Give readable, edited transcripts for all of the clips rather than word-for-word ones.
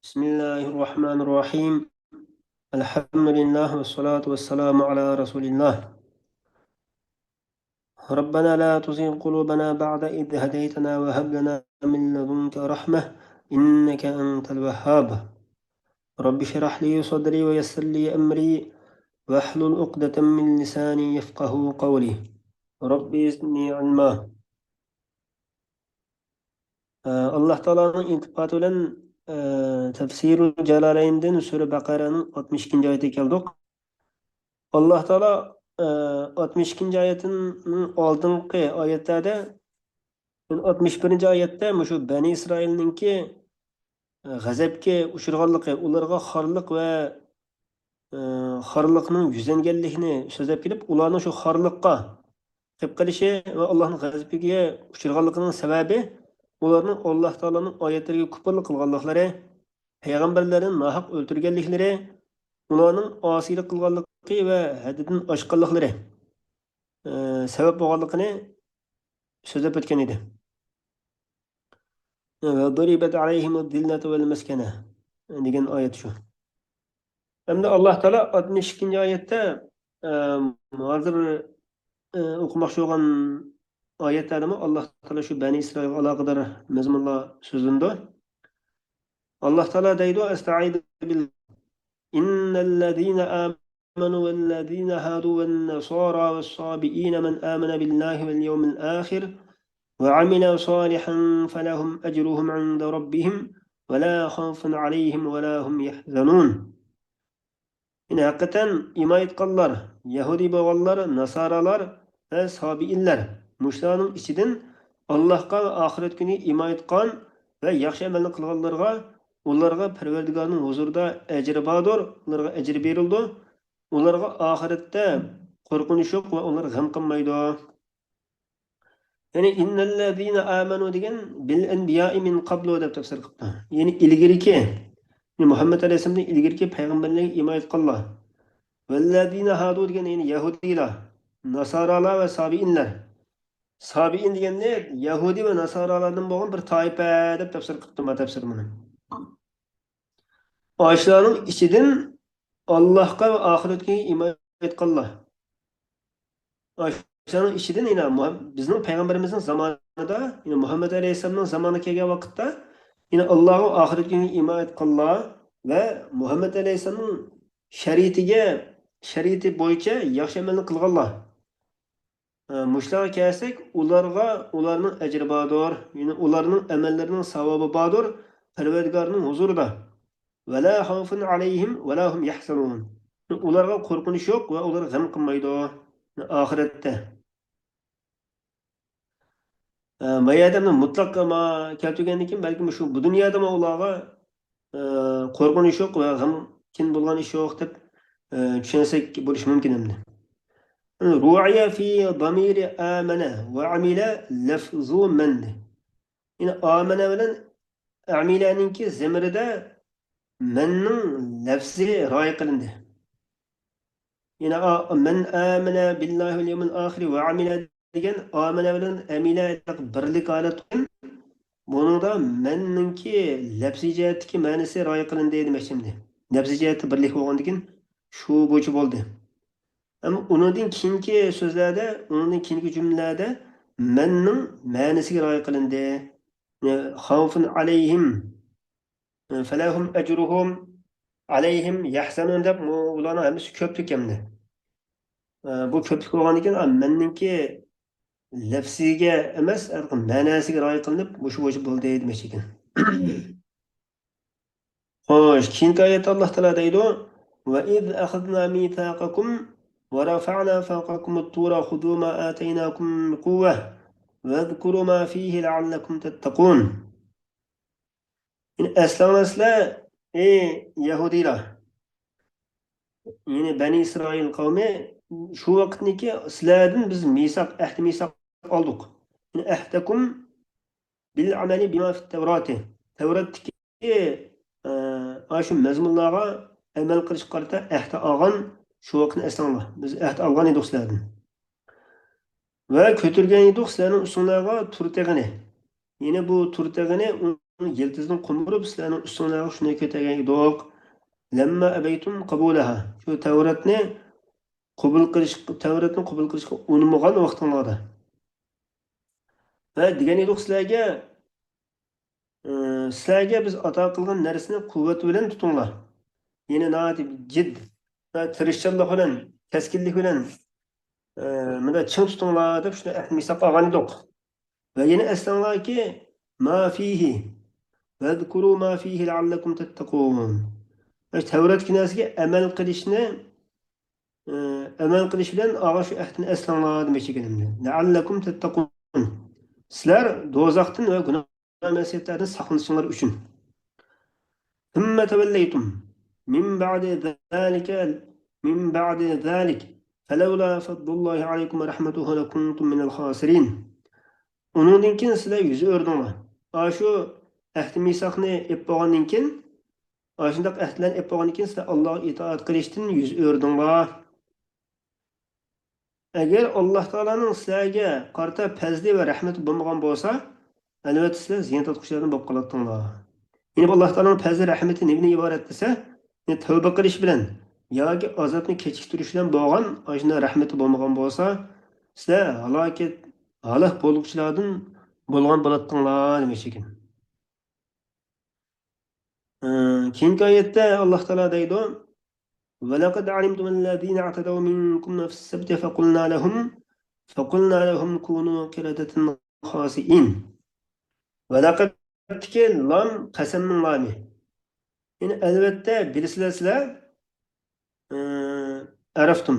بسم الله الرحمن الرحيم. الحمد لله والصلاة والسلام على رسول الله. ربنا لا تزغ قلوبنا بعد إذ هديتنا وهب لنا من لدنك رحمة إنك أنت الوهاب. رب اشرح لي صدري ويسر لي أمري واحلل عقدة من لساني يفقه قولي. ربي زدني علما. الله تعالى intibat bilan tafsirul Jalalayn'den Sure Baqara'nın 62. ayeti keldik. Allah Taala 62. ayetinin oldingi oyatlarda 61. oyatda shu Bani Isroilninki g'azabga uchraganligi, ularga xorliq va xorliqning yuzlanganligini so'zlab kelib, ularning shu xorliqqa qilib qilishi va Allohning g'azabiga uchraganligining sababi ularning Alloh taolaning oyatlariga kufrlik qilganliklari, payg'ambarlarni nohaq o'ltirganliklari, ularning osiylik qilganligi va haddidan oshganliklari sabab bo'lganligini so'zlab o'tgan edi. وَضُرِبَتْ عَلَيْهِمُ الذِّلَّةُ وَالْمَسْكَنَةُ degan oyat shu. Hamda Alloh taolo 62. oyatda hozir o'qimoqchi bo'lgan oyatlarni Alloh taolo shu Bani Isroil aloqador mazmunlar so'zlandi. Alloh taolo deydi: "Estaizu bil innallazina amanu wallazina hadu wan nasara was-sabiina man amana billahi wal yawmil akhir وعمل صالحا فلهم أجرهم عند ربهم ولا خوف عليهم ولا هم يحزنون." Yine hakikaten iman etkanlar, Yahudi bağlılar, Nasaralar ve Sabiinler. Muşlarının içinden Allah'a ve ahiret günü iman etkan ve yaxşı amelini kılganlarga, onlarga Perverdigar'ın huzurda ecri badır, onlarga ecri verildi. Onlarga ahirette korkunç yok ve onlar gam kılmaydı. Yani innellezine amenu degen bil enbiya'i min qablu deb tafsir qildi. Yani ilgiriki Muhammed Aleyhisselam'dan ilgiriki peygamberlerge iman etkanlar. Vellezine hadu degen yani Yahudiler, Nasaralar ve Sabiinler. Sabiin degen ne? Yahudi ve Nasaralardan bo'lgan bir toifa deb tafsir qildi ma tafsir buni. Oshlarning ichidan Allohga va oxiratga iman etganlar. Oshlarning ichidan yine bizning payg'ambarimizning zamonida, yine Muhammed Aleyhisselam'ның zamanı kelgan vaqtda yine Allohga va oxiratga iman etganlar ve Muhammed Aleyhisselam'ның shariati bo'yicha yaxshi amalni qilganlar. Muşlarga kelsak, ularning ajri bordir, ya'ni ularning amallarining savobi bordir Parvardigorning huzurida. Va la xawfun alayhim va la hum yahzanun. Ularga qo'rqinish yo'q va ular g'am qilmaydi oxiratda. Mayadamni mutlaq keltirgandan keyin balki shu bu dunyoda ularga qo'rqinish yo'q va g'amkin bo'lgan ish yo'q deb tushunsak bo'lishi mumkin endi. Ru'ya fi damiri amana ve amila lafzu men. Yine amana bilen amilaninki zemiride menning lafzi ra'y qilindi. Yine men amana billahi vel yevmil ahir ve amila degan amana bilen amila birlik holat. Buningda menninki lafzi jihatdagi ma'nosi ra'y qilindi demak şimdi. Lafzi jihati birlik bo'lgandan keyin shu bo'yicha bo'ldi. Ama ondan keyingi so'zlarda, ondan keyingi jumlalarda menning ma'nosiga rioya qilindi. Xavfun alayhim falahum ajruhum alayhim yahsanun deb ularning hammasi ko'plik endi. Bu ko'plik bo'lgandan keyin menningki lafziga emas, ma'nosiga rioya qilinib, shu bo'yicha bo'ldi demoqchi ekan. Xo'sh, keyingi oyatda Alloh taolo deydi: "Va iz akhadna mithaqakum ورفعنا فوقكم الطور خذوا ما آتيناكم بقوة واذكروا ما فيه لعلكم تتقون." Yani eslanasla Yahudiler, yani Bani İsrail kavmi şu vaktdeki sizlerden biz ahd misak aldık. Yani ahdakum bil ameli bima fit Tevrati. Tevrat'taki şu mezmunlara amel qilish qarta ahd algan şu vaktini eslanlar. Biz ahd algan edik sizlerden. Ve kötürgen edik sizlerden üstünlerine tur tegini. Yine bu tur tegini yıldızdan kumrup sizlerning ustinglarga shuni ko'targan edik. Lamma abaytum qabulaha. Shu Tavratni qabul qilishga unmagan vaqtinglarda. Va degan edik sizlarga biz ato qilgan narsani quvvat bilan tutinglar. Yine nati jidd, tirishchanlik bilan, keskinlik bilan mana ching tutinglar deb shuni ahd misaq olgan edik. Va yana eslanglarki ma fihi vadhkuru ma fihi la'allakum tattaqun. Tavrat kinasiga amal qilish bilan og'a shu ahdni eslanglar demoqchi ekanimda. La'allakum tattaqun. Sizlar do'zaxdan va gunoh masiyatlardan saqlanishinglar uchun. Thumma tawallaytum min ba'di zalika min ba'di zalik falawla fadlullohi alaykum va rahmatuhu lakuntum minal khasirin. Undan keyin sizlar yuz o'rdinglar. Shu ahd misaqni ep bo'lgandan keyin, shunday ahdlarni ep bo'lgandan keyin sizlar Allohga itoat qilishdan yuz o'rdinglar. Agar Alloh taolaning sizlarga qarta fazli va rahmati bo'lmagan bo'lsa, albatta sizlar ziyon tortquchilardan bo'lib qoladinglar. Yine Alloh taolaning fazli rahmati nimadan iborat desa, tavba qilish bilan yoki azobni kechiktirish bilan bo'lgan, shuna rahmati bo'lmagan bo'lsa, sizlar halok bo'luvchilardan bo'lgan bo'ladinglar demoqchi ekan. Keyingi oyatda Alloh taolo deydi: وَلَقَدْ عَلِمْتُمُ الَّذِينَ اعْتَدَوْا مِنكُمْ فِي السَّبْتِ فَقُلْنَا لَهُمْ كُونُوا قِرَدَةً خَاسِئِينَ. وَلَقَدْ lam qasamning lami. Yani elbette bilisizler araftum.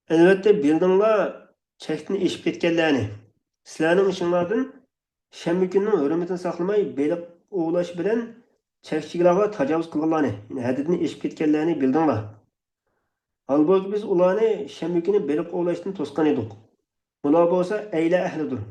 Elbette bildinglar chekni eshib ketganlarni. Sizlarning ishinglardan shanba kunning hurmatini saqlamay beliq ovlash bilan chekchilarga tajovuz qilganlarni, yani hadidni eshib ketganlarni bildinglar. Halbuki biz ularni shanba kuni beliq ovlashdan to'sgan edik. Ular bo'lsa ayla ahlidir.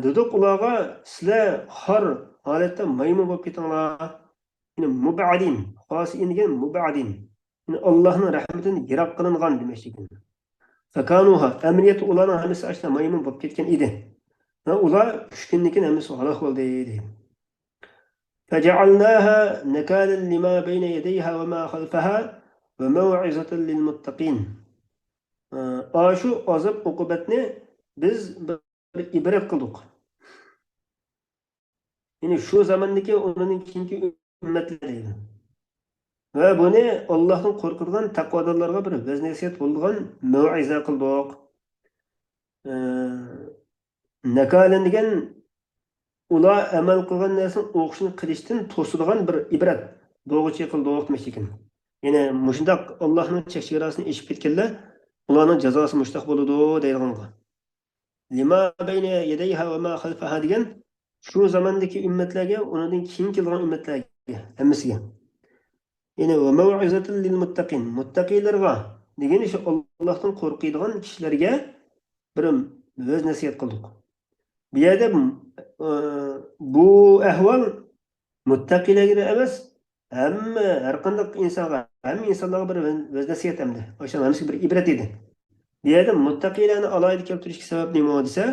Dedik ularga sizlar har holatda maymun bo'lib ketinglar. Yani mubadin, xosiin degan mubadin. Yani Allohning rahmatidan yiroq qilingan demoqchi ekan. Fakanuha amaliyat ularning hammasi ashna maymun bo'lib ketgan edi. Va ular tushgandan keyin hammasi halok bo'ldi deydi. فجعلناها نكالا لما بين يديها وما خلفها وموعظة للمتقين. Şu azap uqubatni biz bir ibret qildik. Yani şu zamandaki onun keyingi ümmetler deydi. Ve bunu Allah'ın korkudan takvadorlarga bir biz nasihat bo'lgan mau'iza qildik. Nakalan degan ular amal qilgan narsani o'qishni qilishdan to'sadigan bir ibrat bo'g'ichi qildik demoqchi ekan. Ya'ni mushundaq Allohning chegarasini eshib ketganlar ularning jazosi mushtaq bo'ladi deyilganga. Lima bayna yadayha va ma khalfaha degan şu zamandaki ümmetlerge, ondan keyin kelgan ümmetlerge, hammasiga. Yine ve mev'izatul lil muttaqin. Muttaqilarga degan shu Allohdan qo'rqadigan kishilarga bir o'z nasihat qildik. Bu yerda bu ahvol muttaqilarga emas, har qanday insonlarga bir o'z nasihat hamda. O'sha hammasiga bir ibrat edi. Bu yerda muttaqilarni alohida keltirishga sabab nima desa,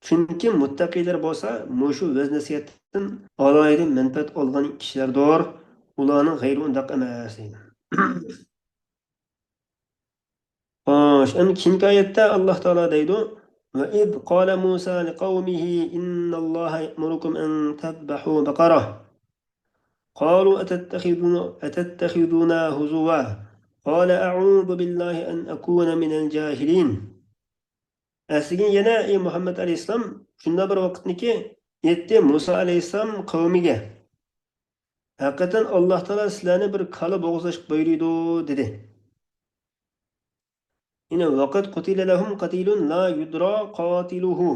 çünkü muttaqilar bo'lsa, mushu o'z nasihatidan alohida manfaat olgan kishilardir. Ularning g'ayri undaq emas. Xo'sh, endi keyingi oyatda Alloh taolo deydi: "Va id qala Musa liqaumihi innalloha ya'murukum an tadhbahu baqarah. Qalu atattakhiduna huzuwa. Qala a'udhu billahi an akuna minal jahilin." Aslida yana Muhammad alayhisalom shunda bir vaqtniki yetdi Musa alayhisalom qavmiga. Haqiqatan Alloh taolo sizlarni bir kala bo'g'izlashib buyurdi dedi. Yine vaqt qutila lahum qatilun la yudra qatiluhu.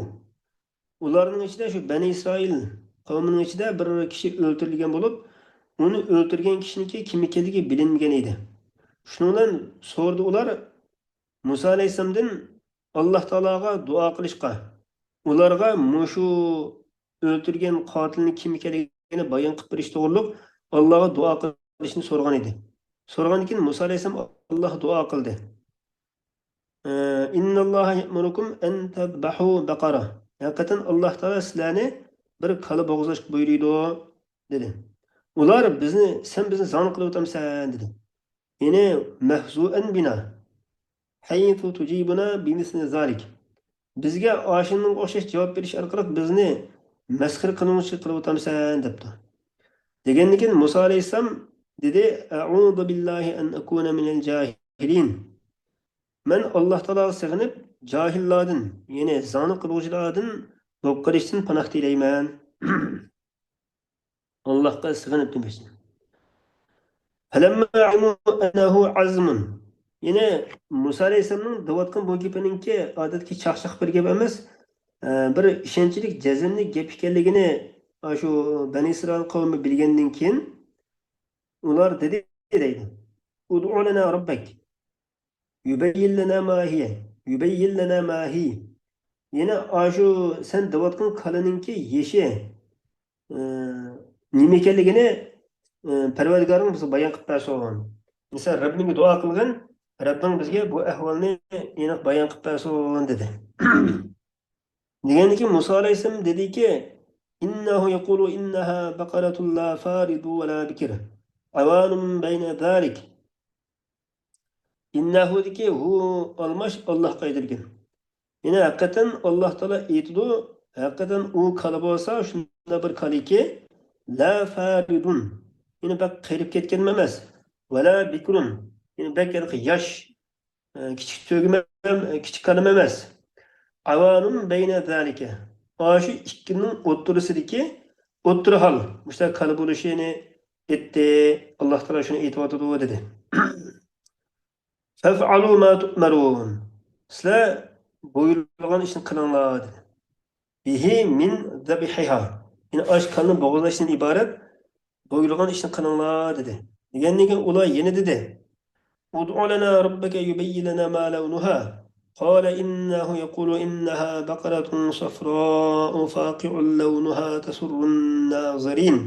Ularning ichida shu Bani Isroil qavmining ichida bir kishi o'ldirilgan bo'lib, uni o'ldirgan kishiniki kim ekanligi bilinmagan edi. Shuning bilan so'rdi ular Musa alayhisalomdan Alloh taologa duo qilishga, ularga mushu o'ldirgan qotilni kim ekanligini bayon qilib berish to'g'riliq Allohga duo qilishni so'ragan edi. So'ragandan keyin Musa alayhisalom Allohga duo qildi. Innalloha ya'murukum an tadhbahu baqara. Haqiqatan Alloh taolo sizlarni bir kala bo'g'izlashga buyuriydi dedi. Ular sen bizni zon qilib o'tamsan dedi. Yine mehzuen bina haythu tujibuna bimisli zalik. Bizga oshunning o'xshash javob berish orqali bizni masxir qilmoqchi qilib o'tamsan debdi. Degandan keyin Musa alayhissalom dedi: "A'udhu billahi an akuna minal jahilin." Men Alloh taologa sig'inib, johillardan, ya'ni zoni qiluvchilardan bo'lib qolishdan panoh tilayman. Allohga sig'inib demişsin. Falamma alimu annahu azmun. Yine Musa alayhissalomning davatgan bu gapininki odatki chaqchaq bir gap emas, bir ishonchlik jazmli gap ekanligini shu Bani Isroil qavmi bilgandan keyin ular dedi deydi. Ud'u lana robbak yubayyin lana ma hiya. Yubayyin lana ma hi. Yine shu sen davatgan kalaninki yeshi nima ekanligini Parvardigoring bizga bayon qilib bersin. Misol Rabbingga duo qilgan, Rabbing bizga bu ahvolni aniq bayon qilib bersin dedi. Degandan keyin Musa alayhissalom dediki, innahu yaqulu innaha baqaratun la faridu va la bikr. Awanun bayna zalik. Innahu deki hu almash Allohga aytilgan. Yine hakikaten Allah Teala aytdi, hakikaten u kala bo'lsa shunda bir kaliki la faridun. Yine bak qirib ketgan emas. Vala bikrun. Yine bak yosh kichik to'g'im kichik kalim emas. Avanun bayna zalika. Shu ikkining o'ttirisidagi o'ttiri hal. Mushta kali bo'lishini aytdi. Alloh taolo shuni aytib dedi. Faf'alu ma tu'marun. Sizlar buyurilgan ishni qilinglar dedi. Bihi min zabihiha. Yine ash kalni bo'g'izlashdan iborat buyurilgan ishni qilinglar dedi. Degandan keyin ular yana dedi. Ud'u lana robbaka yubayyin lana ma lawnuha. Qala innahu yaqulu innaha baqaratun safra'u faqi'un lawnuha tasurrun nazirin.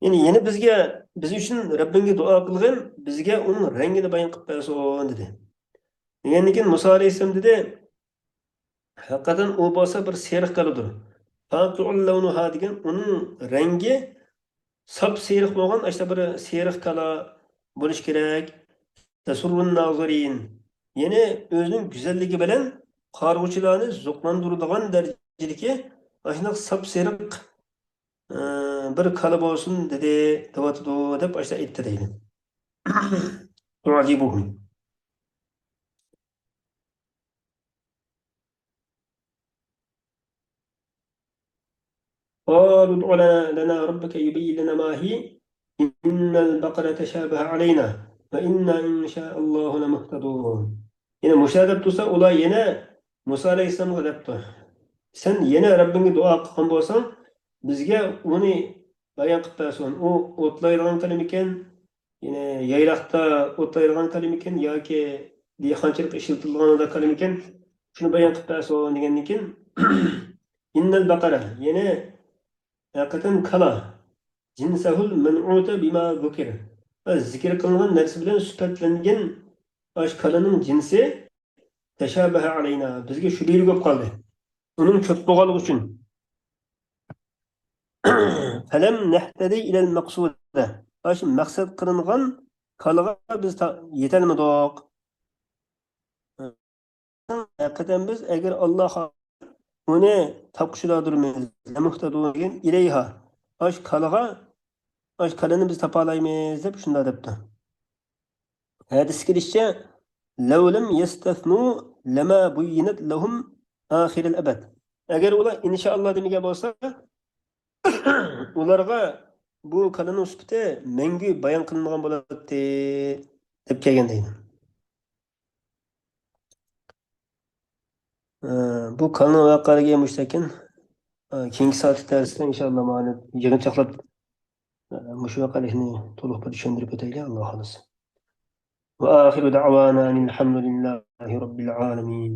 Yani yeni biz uchun Rabbingga duo qilgin, bizga uning rangini bayon qilib bersin dedi. Degandan keyin Musa alayhissalom dedi, haqiqatan u bo'lsa bir seriq kaladir. Faqi'un lawnuha degan uning rangi sap seriq bo'lgan, işte bir seriq kala bo'lish kerak. Tasurrun nazirin. Yine özünün güzelliği bilen qarg'uvchilarni zo'qlantiradigan darajadagi ashunaq sap seriq bir kala bo'lsin dedi, deyotdi deb ashta aytdi deydi. Tu'jibuhum. قالوا ادع لنا ربك يبين لنا ما هي إن البقرة تشابه علينا وإنا إن شاء الله لمهتدون. Yine Musa deb tursa, ular yana Musa alayhissalomga debdi. Sen yana Rabbingga duo qilgan bo'lsang, bizga uni bayon qilib bersin. U o'tlaydigan kalim ekan, yine yayroqda o'tlaydigan kalim ekan yoki dehqonchilik ishlatilgan kalim ekan, shuni bayon qilib bersin degandan keyin innal baqara yana haqiqatan kala jinsahul man'uta bima zukira. Zikr qilingan narsa bilan sifatlangan ash kalaning jinsi tashabaha alayna. Bizga shu belgi bo'lib qoldi. Uning ko'p bo'lganligi uchun. Falam nahtadi ila al-maqsuda. Ash maqsad qilingan kalaga biz yetalmadik. Haqiqatan biz agar Alloh uni topqishlardirmiz, muhtadun ilayha. Ash kalani biz topalaymiz deb shunda debdi. Hadis kelishcha lavlam yastafnu lama buyyinat lahum akhir al-abad. Agar ular inshaalloh demagan bo'lsa, ularga bu kalaning sifati mengi bayon qilingan bo'ladi deb kelgan deydi. Bu kalaning voqealigi mushtakin keyingi soat darsida inshaalloh ma'lum yig'inchoqlab shu voqealikni to'liq bir tushuntirib o'taylik. Alloh xohlasa. وآخر دعوانا أن الحمد لله رب العالمين.